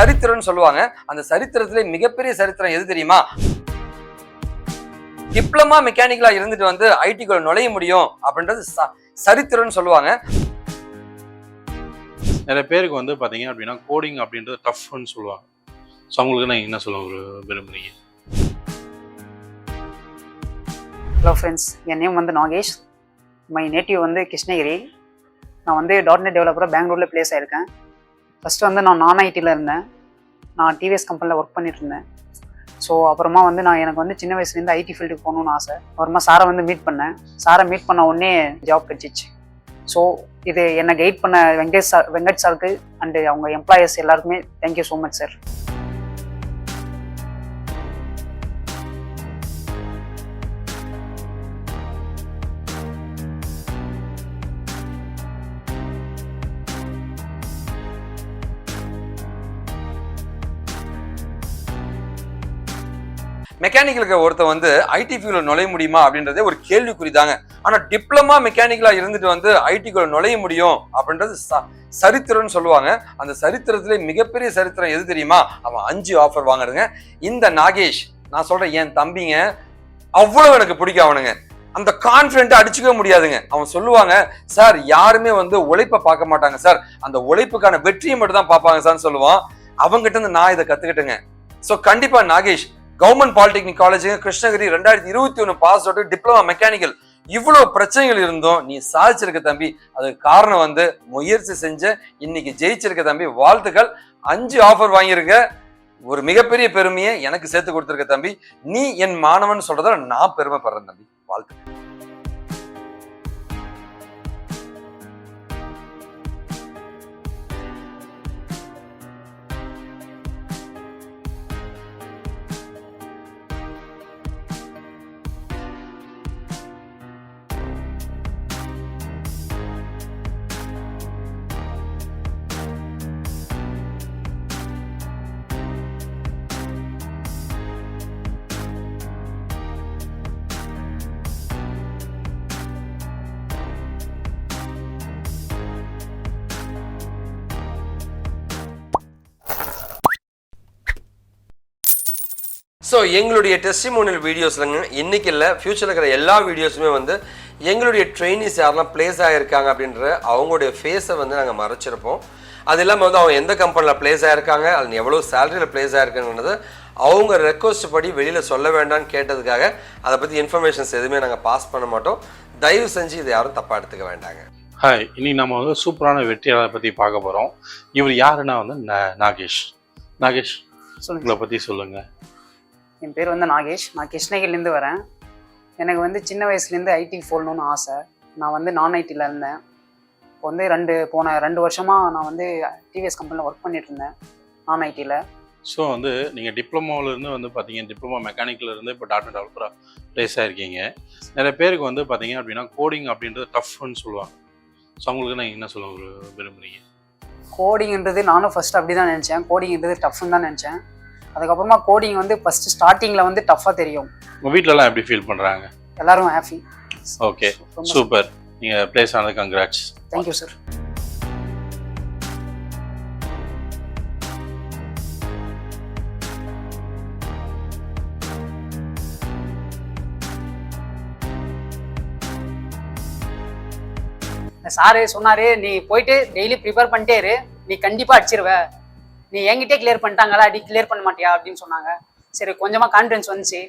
சரித்திரம்னு சொல்லுவாங்க. அந்த சரித்திரத்திலே மிகப்பெரிய சரித்திரம் எது தெரியுமா? டிப்ளமா மெக்கானிக்கலா இருந்துட்டு வந்து ஐடிக்குள்ள நுழைய முடியும் அப்படின்றது சரித்திரம்னு சொல்லுவாங்க. நிறைய பேருக்கு வந்து பார்த்தீங்க அப்படின்னா கோடிங் அப்படின்றது டஃப்னு சொல்லுவாங்க. ஸோ அவங்களுக்கு நான் என்ன சொல்ல விரும்புகிறீங்க? ஹலோ ஃப்ரெண்ட்ஸ், என் நேம் வந்து நாகேஷ். மை நேட்டிவ் வந்து கிருஷ்ணகிரி. நான் வந்து dotnet டெவலப்பராக பெங்களூரில் ப்ளேஸ் ஆகிருக்கேன். ஃபஸ்ட்டு வந்து நான் ஐடியில் இருந்தேன். நான் டிவிஎஸ் கம்பெனியில் ஒர்க் பண்ணிட்டு இருந்தேன். ஸோ அப்புறமா வந்து எனக்கு வந்து சின்ன வயசுலேருந்து ஐடி ஃபீல்டுக்கு போகணுன்னு ஆசை. அப்புறமா சாரை வந்து மீட் பண்ணேன். சாரை மீட் பண்ண உடனே ஜாப் கிடச்சிச்சு. ஸோ இது என்னை கைட் பண்ண வெங்கட் சாருக்கு அண்டு அவங்க எம்ப்ளாயர்ஸ் எல்லாருக்குமே தேங்க்யூ ஸோ மச் சார். மெக்கானிக்கலுக்கு ஒருத்தர் வந்து ஐடி ஃபீல்டில் நுழைய முடியுமா அப்படின்றதே ஒரு கேள்விக்குறிதாங்க. ஆனா டிப்ளமா மெக்கானிக்கலா இருந்துட்டு வந்து ஐடிக்குள்ள நுழைய முடியும் அப்படின்றது சரித்திரம்னு சொல்லுவாங்க. அந்த சரித்திரத்திலே மிகப்பெரிய சரித்திரம் எது தெரியுமா? அவன் 5 ஆஃபர் வாங்குறதுங்க. இந்த நாகேஷ், நான் சொல்றேன், என் தம்பிங்க அவ்வளவு எனக்கு பிடிக்கும். அவனுங்க அந்த கான்ஃபிடென்ட்டை அடிச்சுக்க முடியாதுங்க. அவன் சொல்லுவாங்க, சார் யாருமே வந்து உழைப்பை பார்க்க மாட்டாங்க சார், அந்த உழைப்புக்கான வெற்றியை மட்டும் தான் பார்ப்பாங்க சார்னு சொல்லுவான். அவங்ககிட்ட இருந்து நான் இதை கத்துக்கிட்டேங்க. ஸோ கண்டிப்பா Nagesh, government polytechnic college Krishnagiri 2021 pass out diploma mechanical. இவ்வளவு பிரச்சனைகள் இருந்தும் நீ சாதிச்சிருக்க தம்பி. அதுக்கு காரணம் வந்து முயற்சி செஞ்ச, இன்னைக்கு ஜெயிச்சிருக்க தம்பி. வாழ்த்துக்கள். 5 ஆஃபர் வாங்கியிருக்க. ஒரு மிகப்பெரிய பெருமையை எனக்கு சேர்த்து கொடுத்திருக்க தம்பி. நீ என் மாணவன் சொல்றத நான் பெருமைப்படுறேன் தம்பி. வாழ்த்துக்கள். ஸோ எங்களுடைய டெஸ்டிமோனியல் வீடியோஸ்லங்க இன்னைக்கு இல்லை, ஃபியூச்சரில் இருக்கிற எல்லா வீடியோஸுமே வந்து எங்களுடைய ட்ரெயினிஸ் யாரெல்லாம் பிளேஸ் ஆகியிருக்காங்க அப்படின்ற அவங்களுடைய ஃபேஸை வந்து நாங்கள் மறைச்சிருப்போம். அது இல்லாமல் வந்து அவங்க எந்த கம்பெனியில் பிளேஸ் ஆகிருக்காங்க, அது எவ்வளோ சேலரியில் பிளேஸ் ஆகிருக்குன்றது அவங்க ரெக்வஸ்ட் படி வெளியில் சொல்ல வேண்டாம்னு கேட்டதுக்காக அதை பற்றி இன்ஃபர்மேஷன்ஸ் எதுவுமே நாங்கள் பாஸ் பண்ண மாட்டோம். தயவு செஞ்சு இதை யாரும் தப்பாக எடுத்துக்க வேண்டாங்க. ஹாய், இன்னைக்கு நம்ம வந்து சூப்பரான வெற்றியாளரை பற்றி பார்க்க போகிறோம். இவர் யாருன்னா வந்து நாகேஷ். நாகேஷ், உங்களை பற்றி சொல்லுங்கள். என் பேர் வந்து நாகேஷ். நான் கிருஷ்ணகிரிலேருந்து வரேன். எனக்கு வந்து சின்ன வயசுலேருந்து ஐடி போடணுன்னு ஆசை. நான் வந்து ஐடியில் இருந்தேன். இப்போ வந்து போன 2 வருஷமாக நான் வந்து டிவிஎஸ் கம்பெனியில் ஒர்க் பண்ணிட்டு இருந்தேன் ஐடியில். ஸோ வந்து நீங்கள் டிப்ளமோவிலேருந்து வந்து பார்த்தீங்க, டிப்ளமோ மெக்கானிக்கிலேருந்து இப்போ dotnet டெவலப்பராக ப்ளேஸ் ஆகிருக்கீங்க. நிறைய பேருக்கு வந்து பார்த்தீங்க அப்படின்னா கோடிங் அப்படின்றது டஃப்னு சொல்லுவாங்க. ஸோ அவங்களுக்கு நான் என்ன சொல்ல விரும்புகிறீங்க? கோடிங்கிறது நானும் ஃபஸ்ட்டு அப்படி தான் நினச்சேன். கோடிங்கிறது டஃப்னு தான் நினச்சேன். அதுக்கப்புறமா கோடிங் வந்து ஃபஸ்ட்டு ஸ்டார்டிங்கில் வந்து டஃப்பாக தெரியும். உங்கள் வீட்டிலலாம் எப்படி ஃபீல் பண்ணுறாங்க? எல்லாரும் ஹாப்பி. Okay, super. நீங்கள் ப்ளேஸ் ஆனது கங்க்ராட்ஸ். Thank you sir. சாரு சொன்னார், நீ போயிட்டு டெய்லி ப்ரிப்பேர் பண்ணிட்டே இரு, நீ கண்டிப்பாக அடிச்சிருவ, நீ என்கிட்டே கிளியர் பண்ணிட்டாங்களா, அடி கிளியர் பண்ண மாட்டியா அப்படின்னு சொன்னாங்க. சரி, கொஞ்சமாக கான்ஃபிடன்ஸ் வந்துச்சு.